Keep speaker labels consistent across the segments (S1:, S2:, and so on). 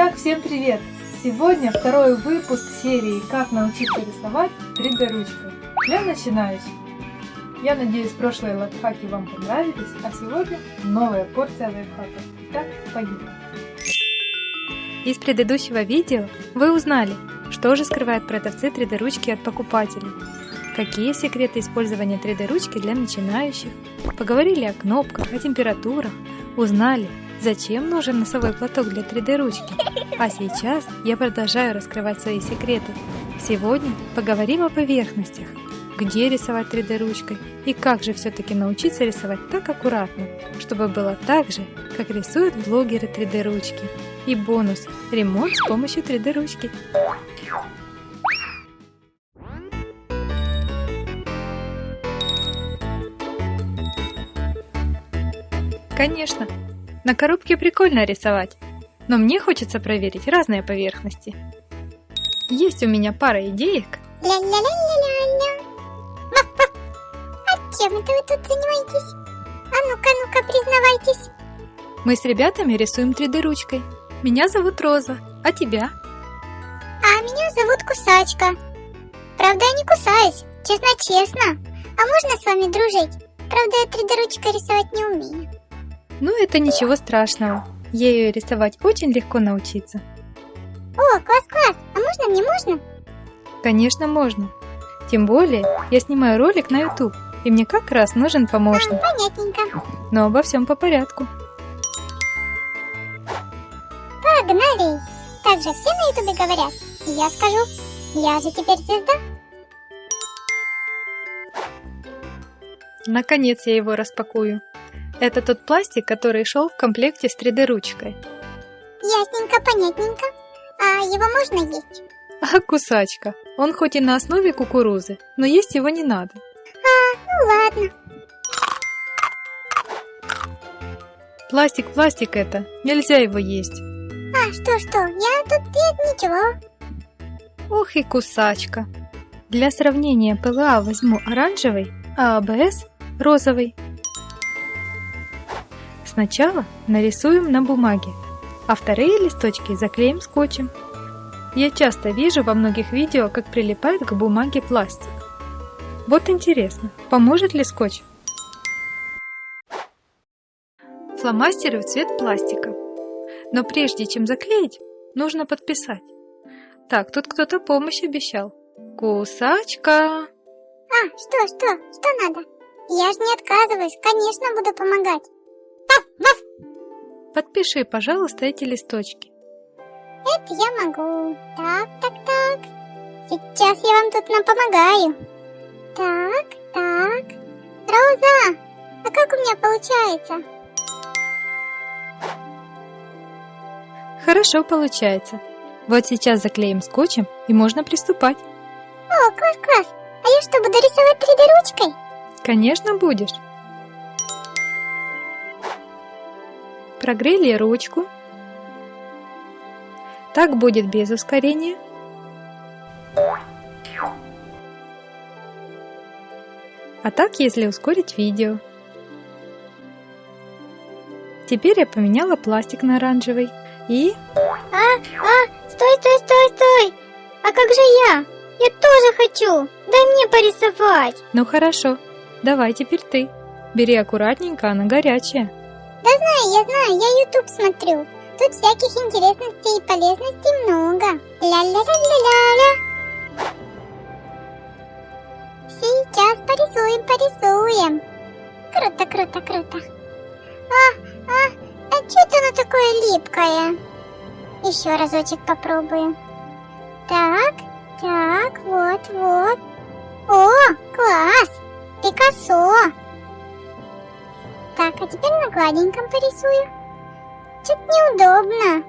S1: Итак, всем привет! Сегодня второй выпуск серии «Как научиться рисовать 3D ручкой» для начинающих. Я надеюсь, прошлые лайфхаки вам понравились, а сегодня новая порция лайфхаков. Итак, поехали!
S2: Из предыдущего видео вы узнали, что же скрывают продавцы 3D ручки от покупателей, какие секреты использования 3D ручки для начинающих, поговорили о кнопках, о температурах, узнали, зачем нужен носовой платок для 3D ручки. А сейчас я продолжаю раскрывать свои секреты. Сегодня поговорим о поверхностях, где рисовать 3D ручкой и как же все-таки научиться рисовать так аккуратно, чтобы было так же, как рисуют блогеры 3D ручки. И бонус – ремонт с помощью 3D ручки. Конечно, на коробке прикольно рисовать, но мне хочется проверить разные поверхности. Есть у меня пара идеек.
S3: Ля-ля-ля-ля-ля-ля. Ваф-ваф. А чем это вы тут занимаетесь? А ну-ка, признавайтесь.
S2: Мы с ребятами рисуем 3D ручкой. Меня зовут Роза, а тебя?
S3: А меня зовут Кусачка. Правда, я не кусаюсь, честно-честно. А можно с вами дружить? Правда, я 3D ручкой рисовать не умею.
S2: Ну, это ничего страшного. Ею рисовать очень легко научиться.
S3: О, класс-класс! А мне можно?
S2: Конечно, можно. Тем более, я снимаю ролик на YouTube, и мне как раз нужен помощник.
S3: Понятненько.
S2: Но обо всем по порядку.
S3: Погнали! Так же все на YouTube говорят. И я скажу, я же теперь звезда.
S2: Наконец я его распакую. Это тот пластик, который шел в комплекте с 3D ручкой.
S3: Ясненько, понятненько. А его можно есть?
S2: А кусачка, он хоть и на основе кукурузы, но есть его не надо.
S3: Ну ладно.
S2: Пластик это, нельзя его есть.
S3: А что, я тут нет ничего.
S2: Ох и кусачка. Для сравнения ПЛА возьму оранжевый, а АБС розовый. Сначала нарисуем на бумаге, а вторые листочки заклеим скотчем. Я часто вижу во многих видео, как прилипает к бумаге пластик. Вот интересно, поможет ли скотч? Фломастеры в цвет пластика. Но прежде чем заклеить, нужно подписать. Так, тут кто-то помощь обещал. Кусачка!
S3: А, что надо? Я же не отказываюсь, конечно, буду помогать. Ваф!
S2: Подпиши, пожалуйста, эти листочки.
S3: Это я могу. Так. Сейчас я вам тут напомогаю. Так. Роза, а как у меня получается?
S2: Хорошо получается. Вот сейчас заклеим скотчем и можно приступать.
S3: О, класс! А я что, буду рисовать 3D ручкой?
S2: Конечно, будешь. Прогрели ручку. Так будет без ускорения. А так, если ускорить видео. Теперь я поменяла пластик на оранжевый. И...
S3: Стой! А как же я? Я тоже хочу. Дай мне порисовать.
S2: Ну хорошо, давай теперь ты. Бери аккуратненько, она горячая.
S3: Да я знаю, я YouTube смотрю. Тут всяких интересностей и полезностей много. Ля-ля-ля-ля-ля-ля. Сейчас порисуем. Круто. А что-то оно такое липкое. Еще разочек попробую. Так, вот. О, класс! Пикассо! Так, а теперь на гладеньком порисую. Что-то неудобно.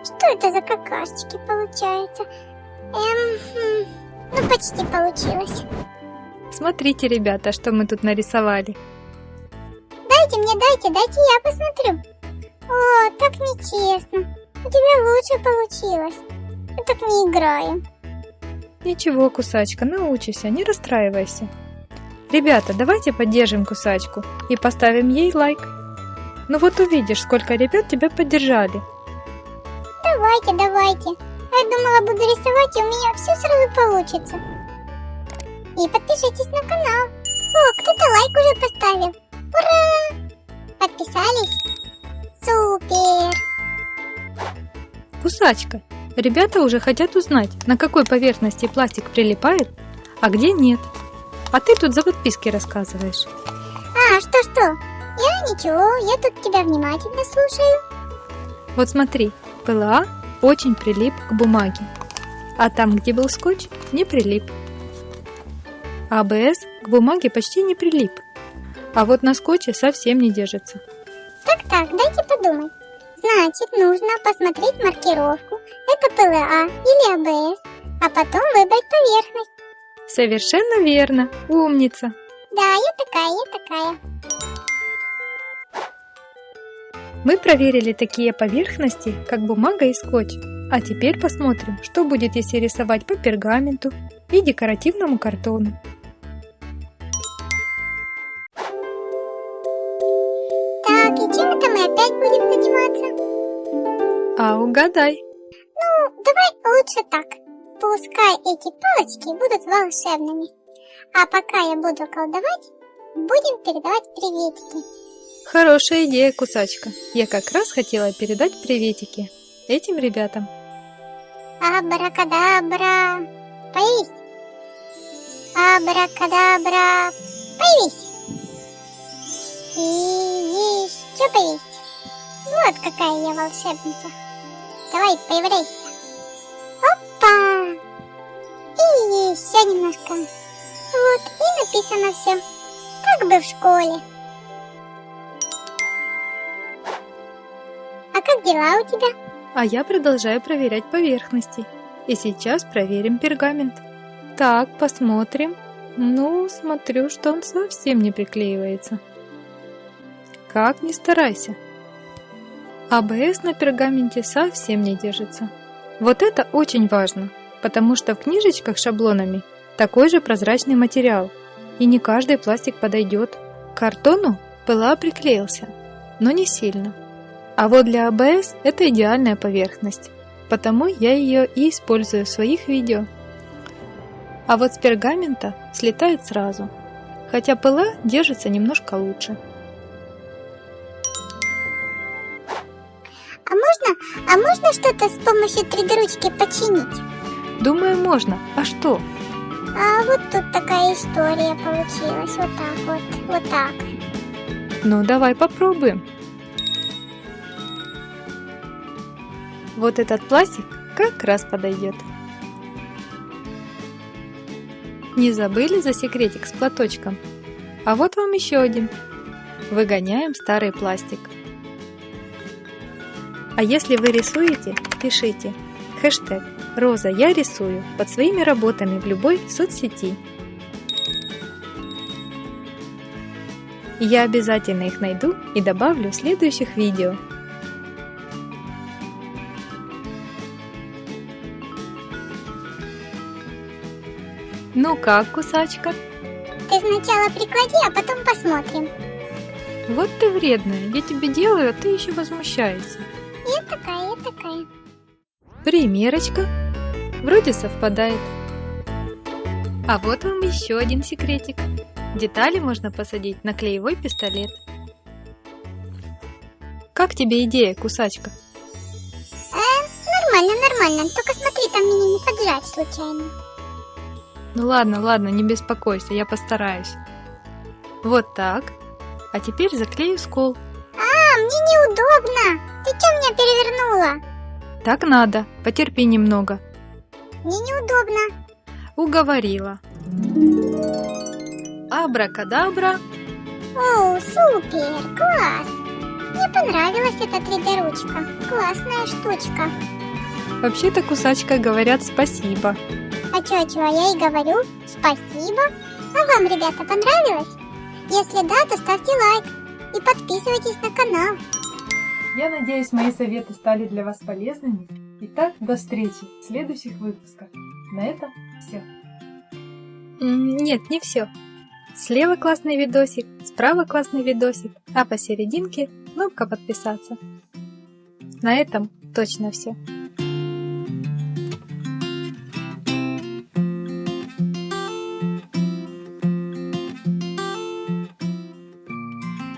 S3: Что это за какашечки получается? Ну почти получилось.
S2: Смотрите, ребята, что мы тут нарисовали.
S3: Дайте я посмотрю. О, так нечестно. У тебя лучше получилось. Мы так не играем.
S2: Ничего, кусачка, научишься, не расстраивайся. Ребята, давайте поддержим кусачку и поставим ей лайк. Ну вот увидишь, сколько ребят тебя поддержали.
S3: Давайте, давайте. Я думала, буду рисовать, и у меня все сразу получится. И подпишитесь на канал. О, кто-то лайк уже поставил. Ура! Подписались? Супер!
S2: Кусачка, ребята уже хотят узнать, на какой поверхности пластик прилипает, а где нет. А ты тут за подписки рассказываешь.
S3: А, что? Я ничего, я тут тебя внимательно слушаю.
S2: Вот смотри, ПЛА очень прилип к бумаге, а там, где был скотч, не прилип. АБС к бумаге почти не прилип, а вот на скотче совсем не держится.
S3: Так, дайте подумать. Значит, нужно посмотреть маркировку. Это ПЛА или АБС, а потом выбрать поверхность.
S2: Совершенно верно, умница.
S3: Да, я такая.
S2: Мы проверили такие поверхности, как бумага и скотч. А теперь посмотрим, что будет, если рисовать по пергаменту и декоративному картону.
S3: Так, и чем это мы опять будем заниматься?
S2: А угадай.
S3: Ну, давай лучше так. Пускай эти палочки будут волшебными. А пока я буду колдовать, будем передавать приветики.
S2: Хорошая идея, Кусачка. Я как раз хотела передать приветики этим ребятам.
S3: Абракадабра, появись. Абракадабра, появись. И еще появись. Вот какая я волшебница. Давай, появляйся. Опа! И еще немножко. Вот, и написано все. Как бы в школе. А как дела у тебя?
S2: А я продолжаю проверять поверхности. И сейчас проверим пергамент. Так, посмотрим. Ну, смотрю, что он совсем не приклеивается. Как ни старайся. АБС на пергаменте совсем не держится. Вот это очень важно, потому что в книжечках с шаблонами такой же прозрачный материал, и не каждый пластик подойдет. К картону ПЛА приклеился, но не сильно. А вот для АБС это идеальная поверхность, потому я ее и использую в своих видео. А вот с пергамента слетает сразу, хотя ПЛА держится немножко лучше.
S3: А можно что-то с помощью 3D-ручки починить?
S2: Думаю, можно. А что?
S3: А вот тут такая история получилась. Вот так вот. Вот так.
S2: Ну, давай попробуем. Вот этот пластик как раз подойдет. Не забыли за секретик с платочком? А вот вам еще один. Выгоняем старый пластик. А если вы рисуете, пишите хэштег «Роза, я рисую» под своими работами в любой соцсети. Я обязательно их найду и добавлю в следующих видео. Ну как, Кусачка?
S3: Ты сначала приклади, а потом посмотрим.
S2: Вот ты вредная, я тебе делаю, а ты еще возмущаешься.
S3: Я такая.
S2: Примерочка. Вроде совпадает. А вот вам еще один секретик. Детали можно посадить на клеевой пистолет. Как тебе идея, Кусачка?
S3: Нормально. Только смотри, там меня не поджать случайно.
S2: Ну ладно, не беспокойся, я постараюсь. Вот так. А теперь заклею скол.
S3: Мне неудобно. Ты что меня перевернула?
S2: Так надо, потерпи немного.
S3: Мне неудобно.
S2: Уговорила. Абракадабра.
S3: О, супер, класс. Мне понравилась эта 3D-ручка. Классная штучка.
S2: Вообще-то, Кусачка, говорят спасибо.
S3: А чё, я и говорю. Спасибо. А вам, ребята, понравилось? Если да, то ставьте лайк и подписывайтесь на канал.
S1: Я надеюсь, мои советы стали для вас полезными. Итак, до встречи в следующих выпусках. На этом все.
S2: Нет, не все. Слева классный видосик, справа классный видосик, а посерединке кнопка подписаться. На этом точно все.